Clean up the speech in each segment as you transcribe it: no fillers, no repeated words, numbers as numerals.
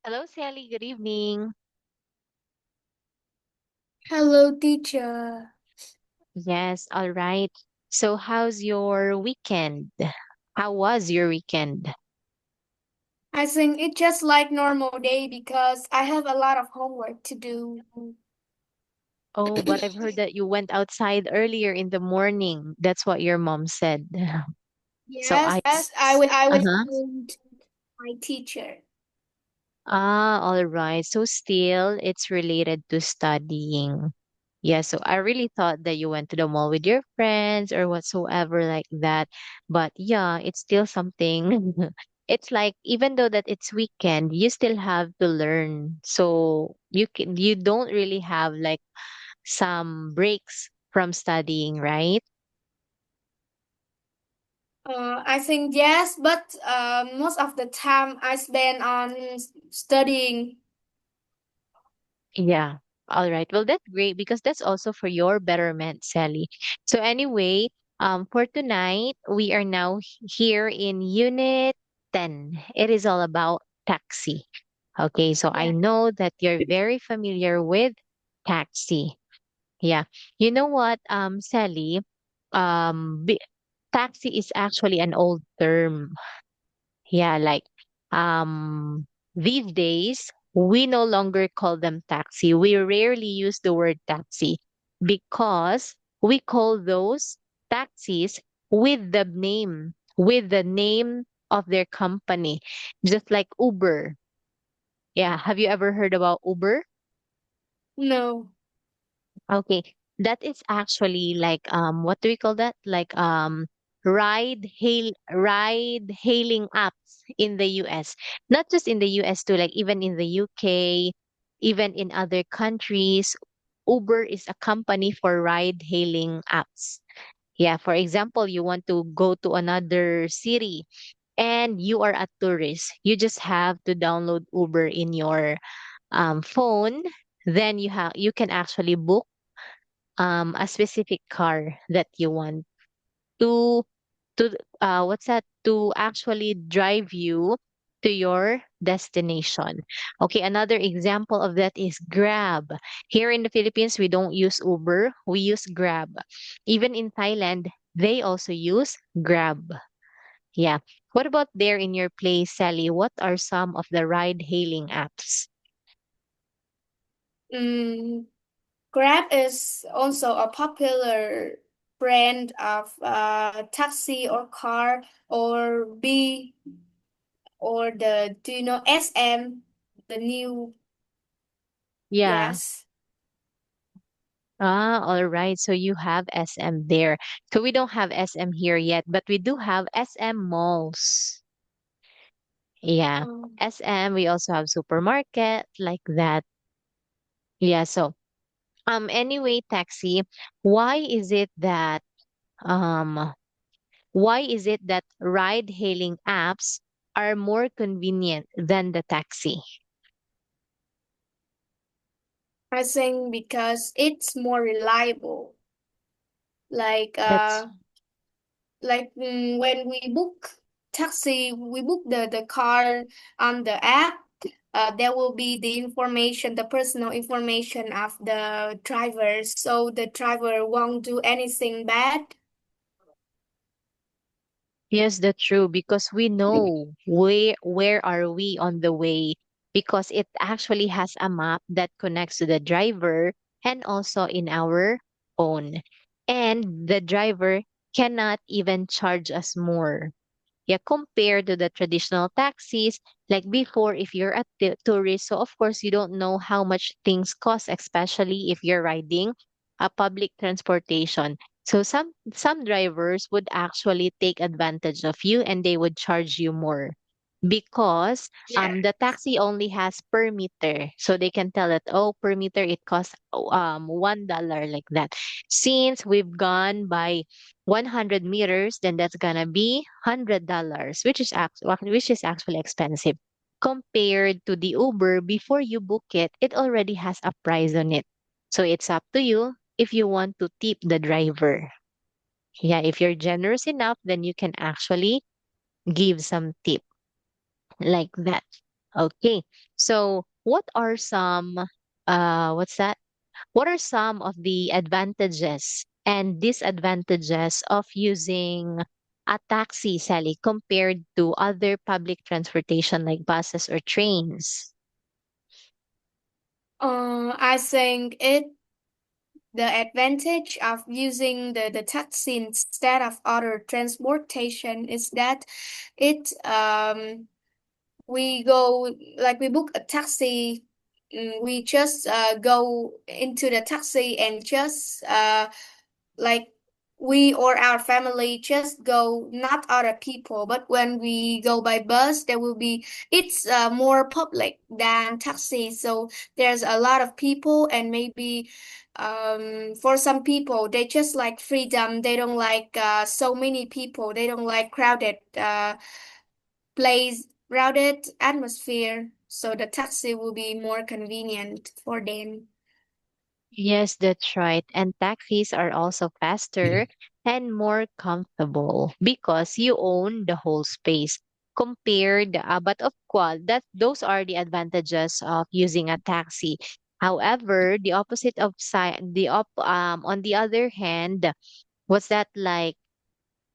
Hello, Sally. Good evening. Hello, teacher. Yes, all right. So, how's your weekend? How was your weekend? I think it's just like normal day because I have a lot of homework to do. Oh, but I've heard that you went outside earlier in the morning. That's what your mom said. So Yes, I, I went uh-huh. home to my teacher. All right. So still it's related to studying. Yeah, so I really thought that you went to the mall with your friends or whatsoever like that. But yeah, it's still something. It's like even though that it's weekend, you still have to learn. So you don't really have like some breaks from studying, right? I think yes, but most of the time I spend on studying. Yeah. All right. Well, that's great because that's also for your betterment, Sally. So anyway, for tonight, we are now here in Unit 10. It is all about taxi. Okay, so I Yeah. know that you're very familiar with taxi. Yeah. You know what, Sally? Um, bi- Taxi is actually an old term. Yeah, like these days we no longer call them taxi. We rarely use the word taxi because we call those taxis with the name of their company, just like Uber. Yeah, have you ever heard about Uber? No. Okay, that is actually like what do we call that? Like ride hailing apps in the US. Not just in the US too, like even in the UK, even in other countries, Uber is a company for ride hailing apps. Yeah, for example, you want to go to another city and you are a tourist. You just have to download Uber in your phone. Then you can actually book a specific car that you want to what's that, to actually drive you to your destination. Okay, another example of that is Grab. Here in the Philippines, we don't use Uber, we use Grab. Even in Thailand, they also use Grab. Yeah. What about there in your place, Sally? What are some of the ride hailing apps? Mm, Grab is also a popular brand of taxi or car or B or the do you know SM, the new. Yeah. Yes. All right. So you have SM there. So we don't have SM here yet, but we do have SM malls. Yeah. Um, SM, we also have supermarket like that. Yeah. So, anyway, taxi, why is it that, um, why is it that ride hailing apps are more convenient than the taxi? I think because it's more reliable. Like That's, when we book taxi, we book the car on the app. There will be the information, the personal information of the driver, so the driver won't do anything bad. yes, that's true because we know where are we on the way because it actually has a map that connects to the driver and also in our phone. And the driver cannot even charge us more. Yeah, compared to the traditional taxis, like before, if you're a tourist, so of course you don't know how much things cost, especially if you're riding a public transportation. So some drivers would actually take advantage of you and they would charge you more because Yeah. the taxi only has per meter, so they can tell that, oh, per meter it costs $1 like that. Since we've gone by 100 meters, then that's gonna be $100, which is actually expensive compared to the Uber. Before you book it, it already has a price on it, so it's up to you if you want to tip the driver. Yeah, if you're generous enough, then you can actually give some tip like that. Okay. So what are some what's that? What are some of the advantages and disadvantages of using a taxi, Sally, compared to other public transportation like buses or trains? I think the advantage of using the taxi instead of other transportation is that it we go like we book a taxi, we just go into the taxi and just like we or our family just go, not other people. But when we go by bus, there will be, it's more public than taxi, so there's a lot of people. And maybe for some people they just like freedom, they don't like so many people, they don't like crowded place, crowded atmosphere, so the taxi will be more convenient for them. Yes, that's right. And taxis are also faster and more comfortable because you own the whole space compared, but of course, that those are the advantages of using a taxi. However, the opposite of on the other hand, was that like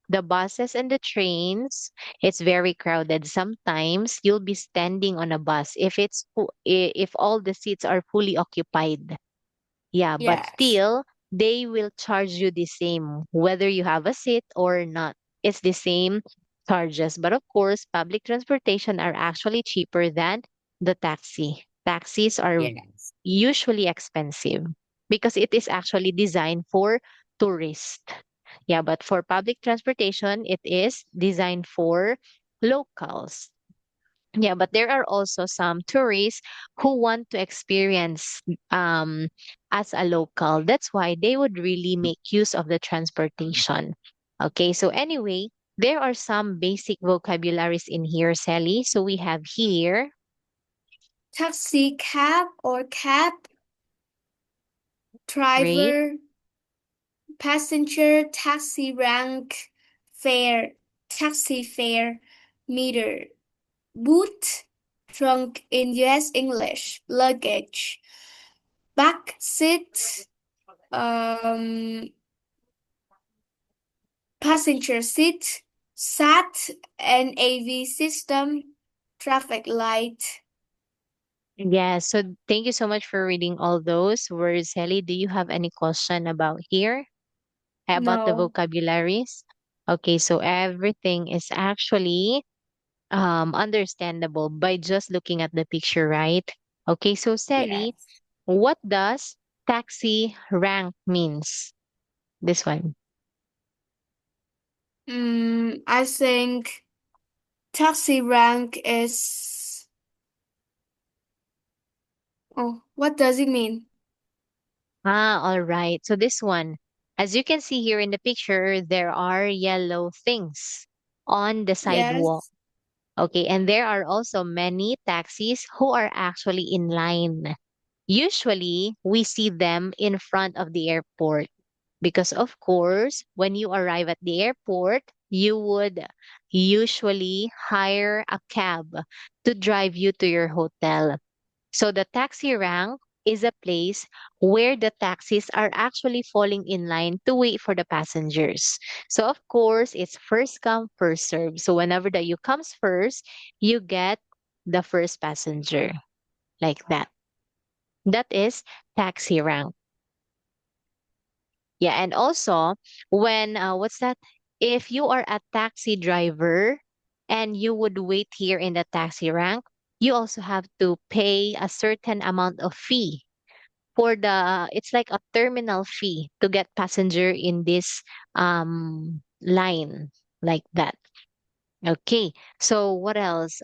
the buses and the trains, it's very crowded. Sometimes you'll be standing on a bus if if all the seats are fully occupied. Yeah, but Yes. still, they will charge you the same, whether you have a seat or not. It's the same charges. But of course, public transportation are actually cheaper than the taxi. Taxis are Yes. usually expensive because it is actually designed for tourists. Yeah, but for public transportation, it is designed for locals. Yeah, but there are also some tourists who want to experience as a local. That's why they would really make use of the transportation. Okay, so anyway, there are some basic vocabularies in here, Sally. So we have here Taxi cab or cab, rate. driver, passenger, taxi rank, fare, taxi fare, meter, boot, trunk in US English, luggage, back seat, um, passenger seat, SAT, and AV system, traffic light. Yeah, so thank you so much for reading all those words, Sally. Do you have any question about here, about the No. vocabularies? Okay, so everything is actually understandable by just looking at the picture, right? Okay, so Sally, Yes. what does taxi rank means? This one. I think taxi rank is. Oh, what does it mean? Ah, all right. So this one, as you can see here in the picture, there are yellow things on the sidewalk. Yes. Okay, and there are also many taxis who are actually in line. Usually, we see them in front of the airport because, of course, when you arrive at the airport, you would usually hire a cab to drive you to your hotel. So, the taxi rank is a place where the taxis are actually falling in line to wait for the passengers. So, of course, it's first come, first serve. So, whenever the you comes first, you get the first passenger like that. That is taxi rank. Yeah, and also when what's that? If you are a taxi driver and you would wait here in the taxi rank, you also have to pay a certain amount of fee for the it's like a terminal fee to get passenger in this line like that. Okay. So what else?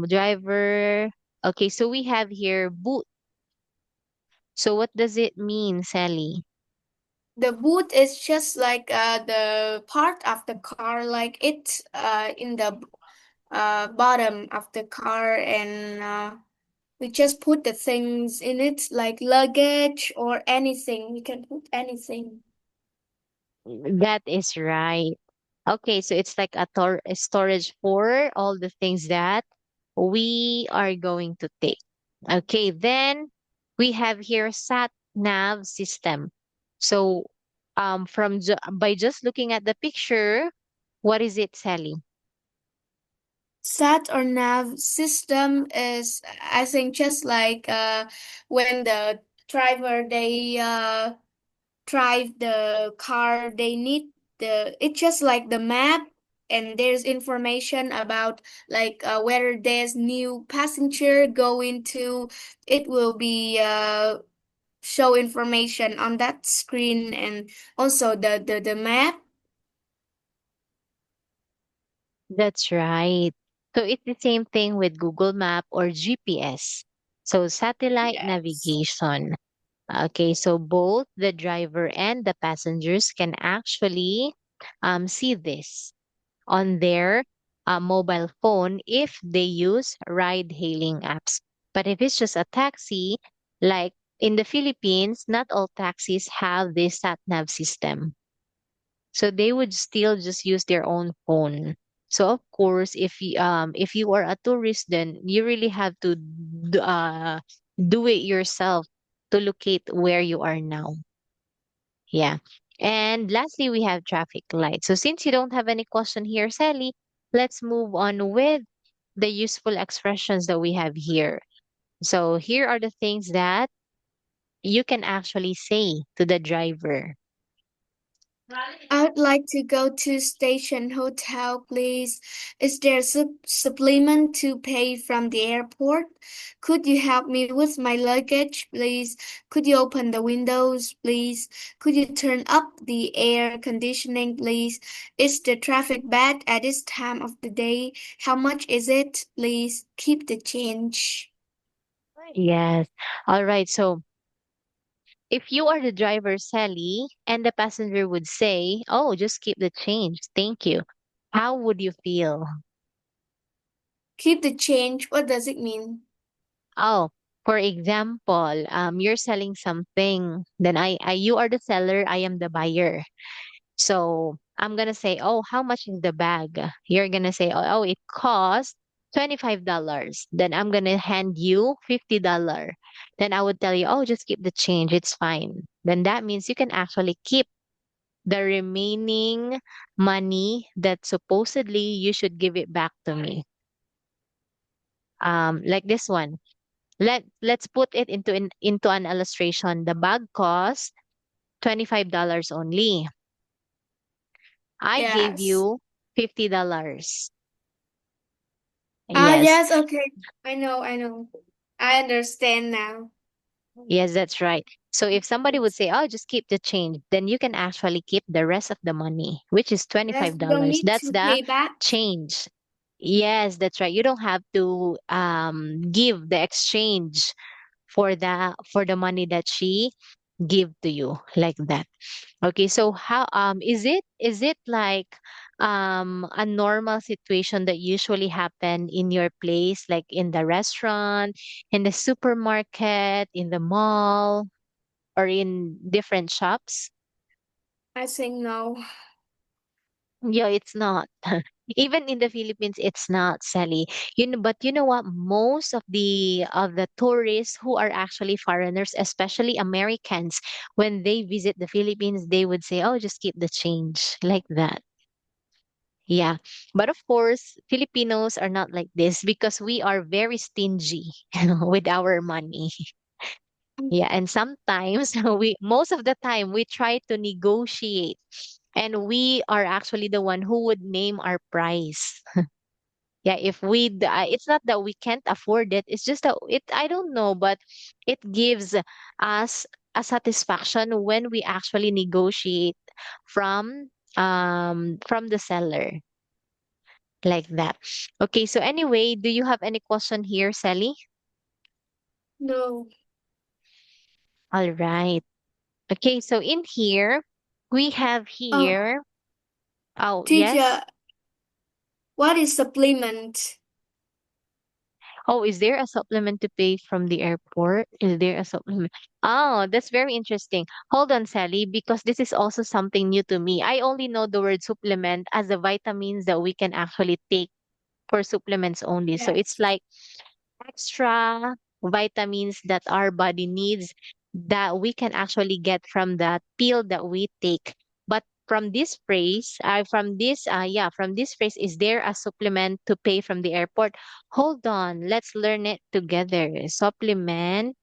Driver. Okay, so we have here boot. So what does it mean, Sally? The boot is just like the part of the car, like it's in the bottom of the car, and we just put the things in it, like luggage or anything. We can put anything. That is right. Okay, so it's like a storage for all the things that we are going to take. Okay, then we have here sat nav system. So by just looking at the picture, what is it, Sally? Sat or nav system is, I think, just like when the driver they drive the car, they need it's just like the map, and there's information about like whether there's new passenger going to, it will be show information on that screen, and also the map. That's right. So it's the same thing with Google Map or GPS. So satellite Yes. navigation. Okay, so both the driver and the passengers can actually see this on their mobile phone if they use ride hailing apps. But if it's just a taxi, like in the Philippines, not all taxis have this sat nav system. So they would still just use their own phone. So of course, if you are a tourist, then you really have to do it yourself to locate where you are now. Yeah. And lastly, we have traffic lights. So since you don't have any question here, Sally, let's move on with the useful expressions that we have here. So here are the things that you can actually say to the driver. I would like to go to station hotel, please. Is there supplement to pay from the airport? Could you help me with my luggage, please? Could you open the windows, please? Could you turn up the air conditioning, please? Is the traffic bad at this time of the day? How much is it, please? Keep the change. Yes. All right. So if you are the driver, Sally, and the passenger would say, "Oh, just keep the change. Thank you." How would you feel? Keep the change. What does it mean? Oh, for example, you're selling something, then you are the seller, I am the buyer. So I'm gonna say, "Oh, how much is the bag?" You're gonna say, "Oh, it costs $25." Then I'm gonna hand you $50. Then I would tell you, "Oh, just keep the change. It's fine." Then that means you can actually keep the remaining money that supposedly you should give it back to me. Like this one. Let's put it into an illustration. The bag cost $25 only. I gave Yes. you $50. Ah, Yes. yes, okay. I know, I know. I understand now. Yes, that's right. So if somebody would say, "Oh, just keep the change," then you can actually keep the rest of the money, which is Yes, $25. you don't need That's to the pay back. change. Yes, that's right. You don't have to give the exchange for the money that she give to you like that. Okay, so how is it like a normal situation that usually happen in your place, like in the restaurant, in the supermarket, in the mall, or in different shops? I think no. Yeah, it's not. Even in the Philippines, it's not, Sally. But you know what? Most of the tourists who are actually foreigners, especially Americans, when they visit the Philippines, they would say, "Oh, just keep the change," like that. Yeah. But of course, Filipinos are not like this because we are very stingy with our money. Yeah, and sometimes most of the time we try to negotiate, and we are actually the one who would name our price. Yeah, it's not that we can't afford it. It's just that I don't know, but it gives us a satisfaction when we actually negotiate from the seller like that. Okay, so anyway, do you have any question here, Sally? No. All right. Okay, so in here we have Oh, here. Oh, yes. teacher, what is supplement? Oh, is there a supplement to pay from the airport? Is there a supplement? Oh, that's very interesting. Hold on, Sally, because this is also something new to me. I only know the word supplement as the vitamins that we can actually take for supplements only. So it's Yes. like extra vitamins that our body needs that we can actually get from the pill that we take. But from this phrase, from this phrase, is there a supplement to pay from the airport? Hold on, let's learn it together. Supplement,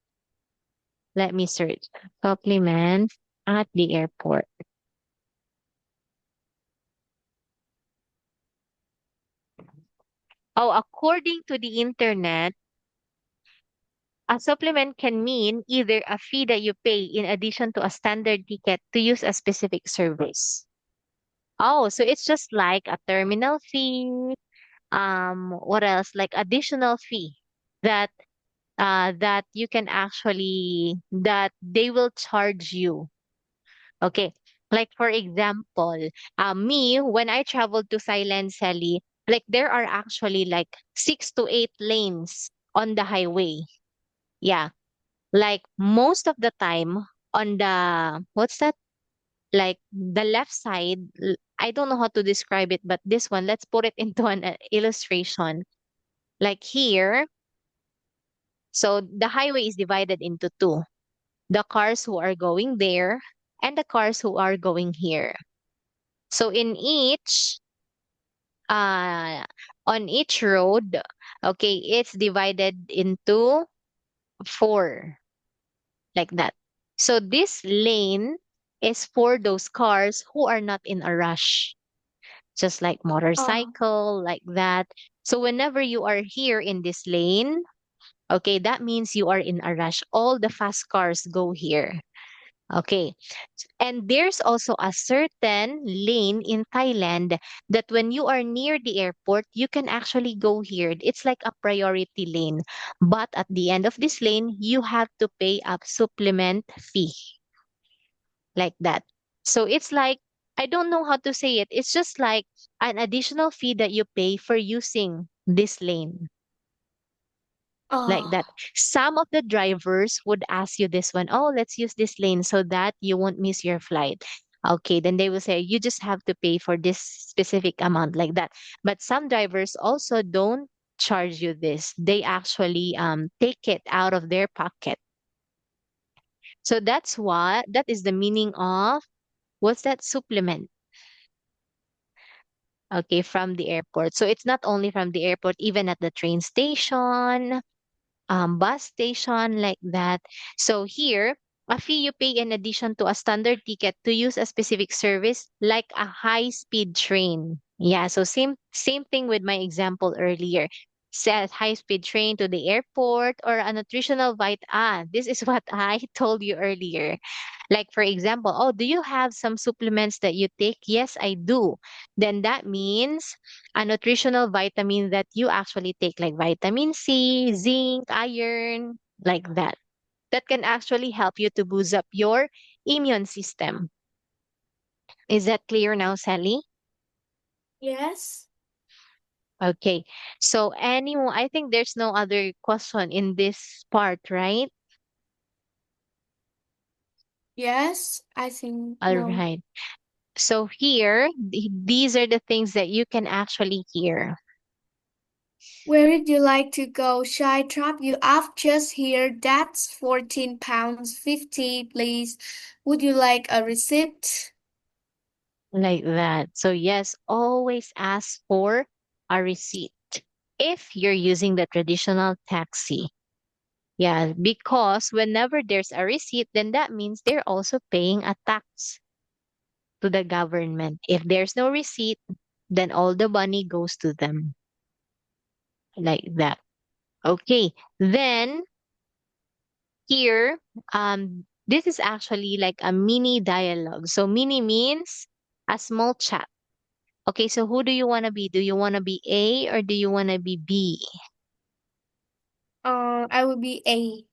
let me search. Supplement at the airport. Oh, according to the internet, a supplement can mean either a fee that you pay in addition to a standard ticket to use a specific service. Oh, so it's just like a terminal fee. What else? Like additional fee that that you can actually that they will charge you. Okay. Like for example, me when I traveled to Thailand, Sally, like there are actually like 6 to 8 lanes on the highway. Yeah, like most of the time on the what's that, like the left side, I don't know how to describe it, but this one, let's put it into an illustration. Like here, so the highway is divided into two, the cars who are going there and the cars who are going here. So in each uh on each road, okay, it's divided into four, like that. So this lane is for those cars who are not in a rush, just like Oh, motorcycle, like that. So whenever you are here in this lane, okay, that means you are in a rush. All the fast cars go here. Okay. And there's also a certain lane in Thailand that when you are near the airport, you can actually go here. It's like a priority lane. But at the end of this lane, you have to pay a supplement fee, like that. So it's like, I don't know how to say it. It's just like an additional fee that you pay for using this lane, like that. oh, Some of the drivers would ask you this one, oh, let's use this lane so that you won't miss your flight. Okay, then they will say you just have to pay for this specific amount, like that. But some drivers also don't charge you this. They actually take it out of their pocket. So that is the meaning of what's that, supplement. Okay, from the airport. So it's not only from the airport, even at the train station, bus station, like that. So here, a fee you pay in addition to a standard ticket to use a specific service, like a high-speed train. Yeah, so same thing with my example earlier. Says high-speed train to the airport or a nutritional this is what I told you earlier. Like for example, oh, do you have some supplements that you take? Yes, I do. Then that means a nutritional vitamin that you actually take, like vitamin C, zinc, iron, like that. That can actually help you to boost up your immune system. Is that clear now, Sally? yes. Okay. So anyone, I think there's no other question in this part, right? Yes, I think All no. right. So here, these are the things that you can actually hear. Where would you like to go? Shy Trap, you have just here. That's 14 pounds 50, please. Would you like a receipt? Like that. So yes, always ask for a receipt if you're using the traditional taxi. Yeah, because whenever there's a receipt, then that means they're also paying a tax to the government. If there's no receipt, then all the money goes to them, like that. Okay. Then here, this is actually like a mini dialogue. So mini means a small chat. Okay, so who do you want to be? Do you want to be A or do you want to be B? I would be A.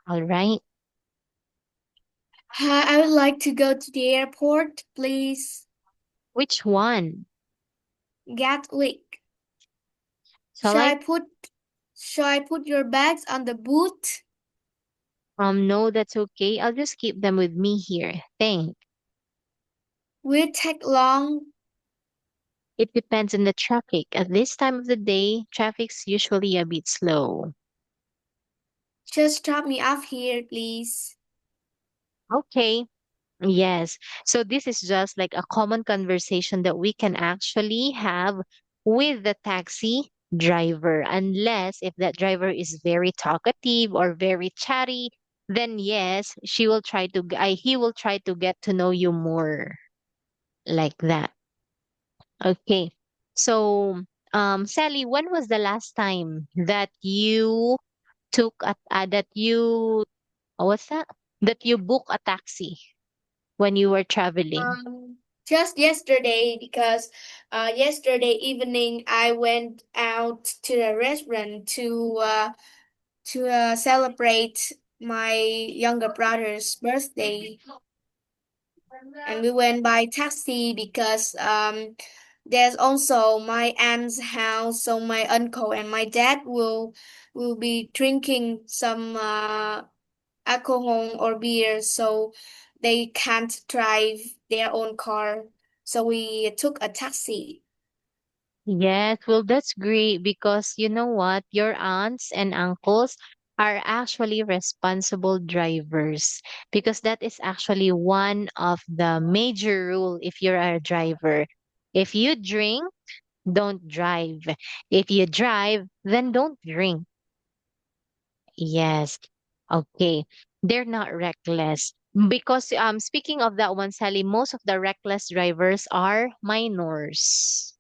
All right. Hi, I would like to go to the airport, please. Which one? Gatwick. So Shall I like, put shall I put your bags on the boot? no, that's okay. I'll just keep them with me here. Thanks. Will it take long? It depends on the traffic. At this time of the day, traffic's usually a bit slow. Just drop me off here, please. Okay. Yes. So this is just like a common conversation that we can actually have with the taxi driver. Unless if that driver is very talkative or very chatty, then yes, he will try to get to know you more like that. Okay. So, Sally, when was the last time that you that you, what's that? That you book a taxi when you were traveling? Just yesterday because yesterday evening I went out to the restaurant to celebrate my younger brother's birthday, and we went by taxi because there's also my aunt's house, so my uncle and my dad will be drinking some alcohol or beer, so they can't drive their own car. So we took a taxi. Yes, well, that's great because you know what? Your aunts and uncles are actually responsible drivers because that is actually one of the major rule if you're a driver. If you drink, don't drive. If you drive, then don't drink. Yes. Okay. They're not reckless. Because speaking of that one, Sally, most of the reckless drivers are minors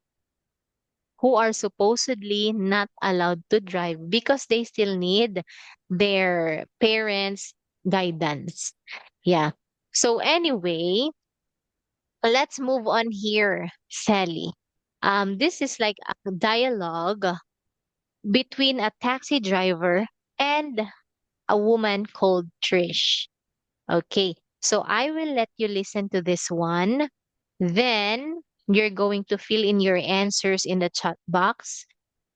who are supposedly not allowed to drive because they still need their parents' guidance. Yeah. So anyway, let's move on here, Sally. This is like a dialogue between a taxi driver and a woman called Trish. Okay. So I will let you listen to this one. Then you're going to fill in your answers in the chat box.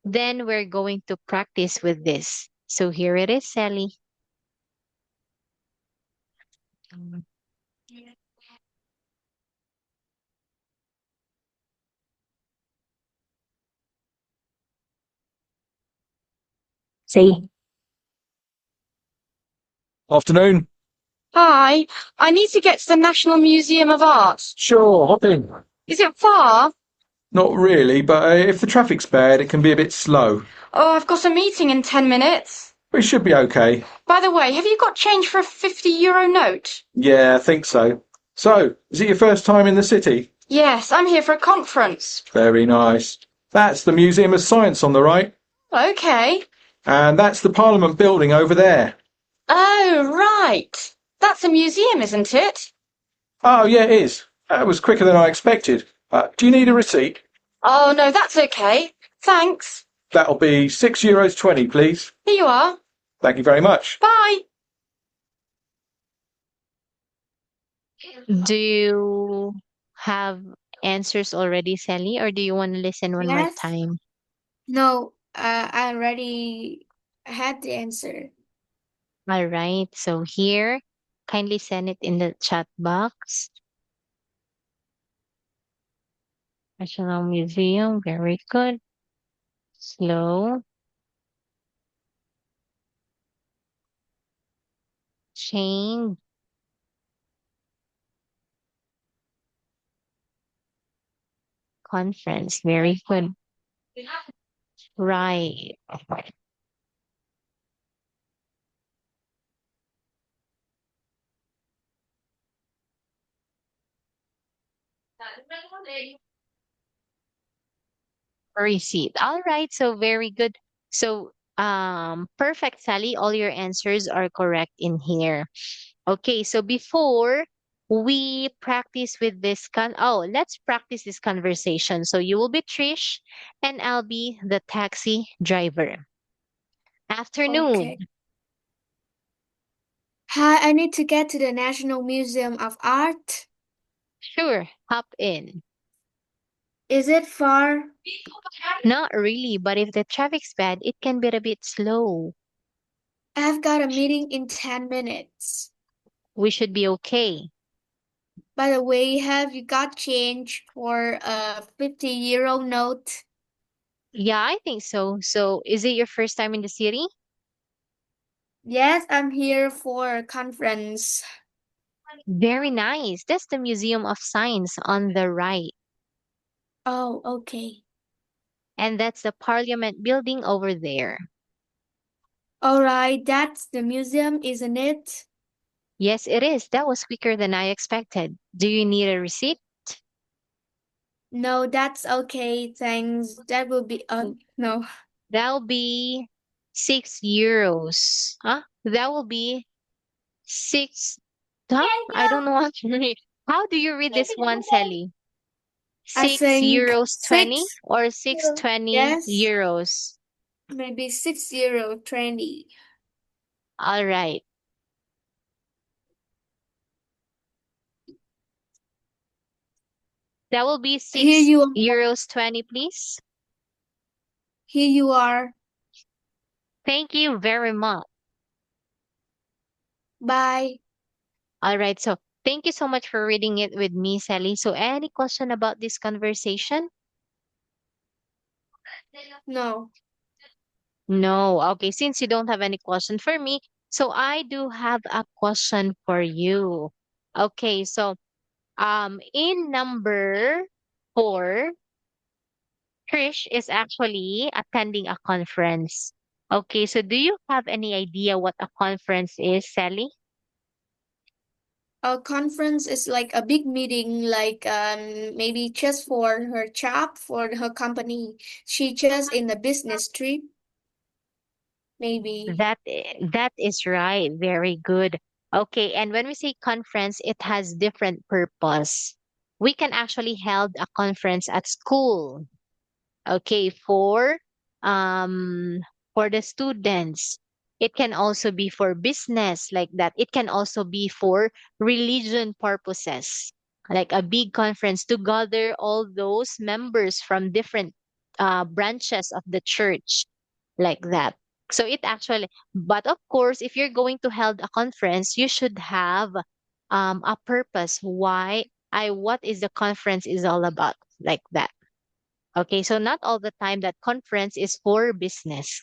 Then we're going to practice with this. So here it is, Sally. Say, Afternoon. Hi, I need to get to the National Museum of Art. Sure, hop in. Is it far? Not really, but if the traffic's bad, it can be a bit slow. Oh, I've got a meeting in 10 minutes. We should be okay. By the way, have you got change for a €50 note? Yeah, I think so. So, is it your first time in the city? Yes, I'm here for a conference. Very nice. That's the Museum of Science on the right. Okay. And that's the Parliament building over there. Oh, right. That's a museum, isn't it? Oh, yeah, it is. That was quicker than I expected. Do you need a receipt? Oh, no, that's okay. Thanks. That'll be €6.20, please. Here you are. Thank you very much. Bye. do you have answers already, Sally, or do you want to listen one more Yes. time? No, I already had the answer. All right. So here, kindly send it in the chat box. National Museum, very good. Slow. Change. Conference, very good. Right. Receipt. All right. So very good. So perfect, Sally. All your answers are correct in here. Okay, so before we practice with this let's practice this conversation. So you will be Trish and I'll be the taxi driver. Afternoon. Okay. Hi, I need to get to the National Museum of Art. Sure, hop in. Is it far? Not really, but if the traffic's bad, it can be a bit slow. I've got a meeting in 10 minutes. We should be okay. By the way, have you got change for a 50 euro note? Yeah, I think so. So, is it your first time in the city? Yes, I'm here for a conference. Very nice. That's the Museum of Science on the right. Oh, okay. And that's the Parliament building over there. All right, that's the museum, isn't it? Yes, it is. That was quicker than I expected. Do you need a receipt? No, that's okay. Thanks. That will be no. That'll be 6 euros. Huh? That will be six. Huh? I don't know how to read. How do you read this one, Sally? I Six think euros 20 six. or 620 Yes, euros? maybe 6 euro 20. All right. That will be Here six you are. euros 20, please. Here you are. Thank you very much. Bye. All right. So thank you so much for reading it with me, Sally. So any question about this conversation? No. No. Okay. Since you don't have any question for me, so I do have a question for you. Okay. So in number 4, Trish is actually attending a conference. Okay. So do you have any idea what a conference is, Sally? A conference is like a big meeting, like maybe just for her job, for her company. She just in a business trip, maybe. That is right. Very good. Okay, and when we say conference, it has different purpose. We can actually held a conference at school. Okay, um for the students. It can also be for business like that. It can also be for religion purposes. Like a big conference to gather all those members from different branches of the church like that. So it actually, but of course, if you're going to hold a conference, you should have a purpose. What is the conference is all about like that. Okay, so not all the time that conference is for business.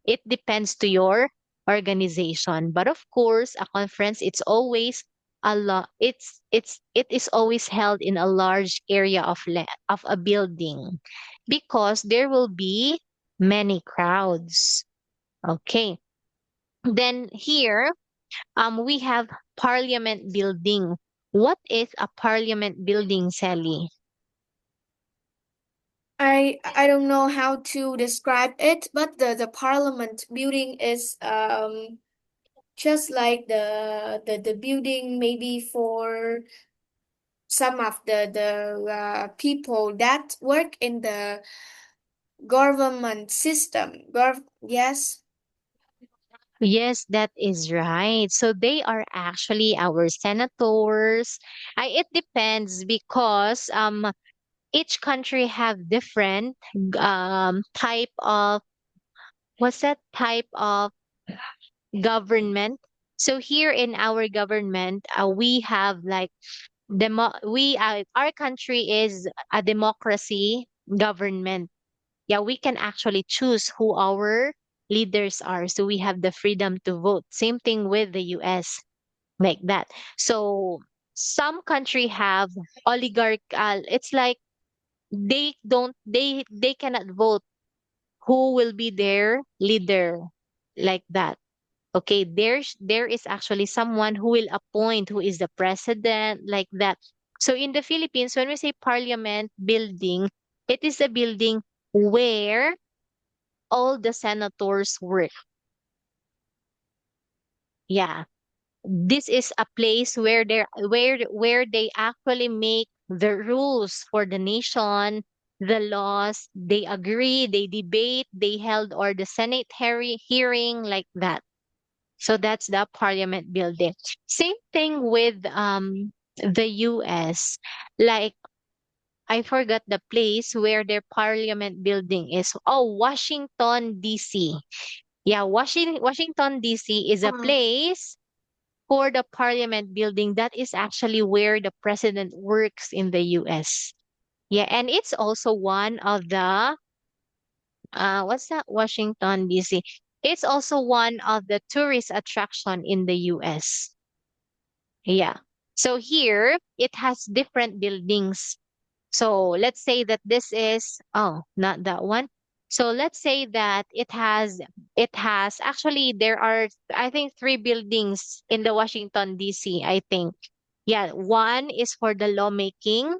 It depends to your organization. But of course, a conference it's always a lot it is always held in a large area of a building because there will be many crowds. Okay. Then here we have Parliament building. What is a Parliament building, Sally? I don't know how to describe it, but the parliament building is just like the building maybe for some of the people that work in the government system. Yes. Yes, that is right. So they are actually our senators. It depends because each country have different type of what's that type of government. So here in our government, we have like our country is a democracy government. Yeah, we can actually choose who our leaders are. So we have the freedom to vote. Same thing with the US, like that. So some country have oligarchical. It's like they cannot vote who will be their leader, like that. Okay, there is actually someone who will appoint who is the president, like that. So in the Philippines, when we say parliament building, it is a building where all the senators work. Yeah. This is a place where they actually make the rules for the nation, the laws, they agree, they debate, they held or the Senate hearing like that. So that's the parliament building. Same thing with the US. Like I forgot the place where their parliament building is. Oh, Washington DC. Yeah, Washington DC is a Uh, place. for the Parliament building, that is actually where the president works in the US. Yeah, and it's also one of the what's that? Washington DC. It's also one of the tourist attraction in the US. Yeah. So here it has different buildings. So let's say that this is, oh, not that one. So let's say that it has actually there are, I think, three buildings in the Washington DC, I think. Yeah, one is for the lawmaking,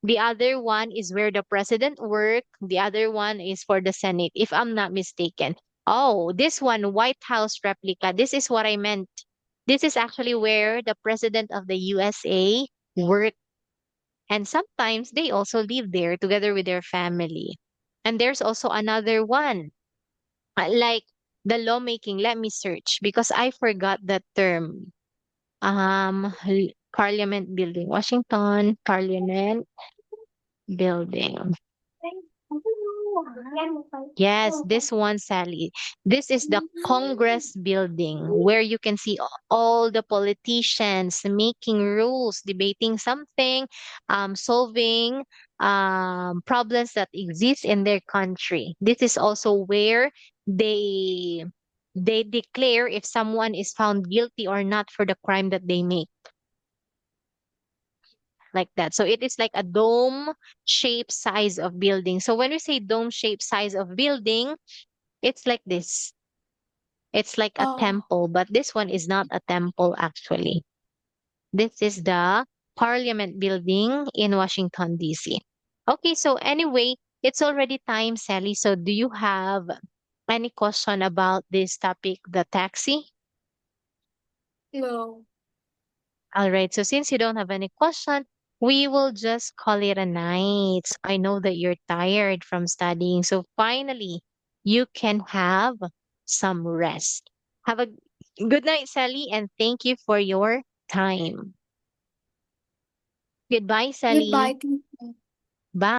the other one is where the president work, the other one is for the Senate, if I'm not mistaken. Oh, this one, White House replica. This is what I meant. This is actually where the president of the USA work, and sometimes they also live there together with their family. And there's also another one, like the lawmaking. Let me search because I forgot that term. Parliament building, Washington Parliament building. Yes, this one, Sally. This is the Congress building where you can see all the politicians making rules, debating something, solving problems that exist in their country. This is also where they they declare if someone is found guilty or not for the crime that they make, like that. So it is like a dome shape size of building. So when we say dome shape size of building, it's like this. It's like a Oh, temple, but this one is not a temple actually. This is the Parliament building in Washington, D.C. Okay, so anyway, it's already time, Sally. So do you have any question about this topic, the taxi? no. All right. So since you don't have any question, we will just call it a night. I know that you're tired from studying. So finally, you can have some rest. Have a good night, Sally, and thank you for your time. Goodbye, Sally. Goodbye, teacher.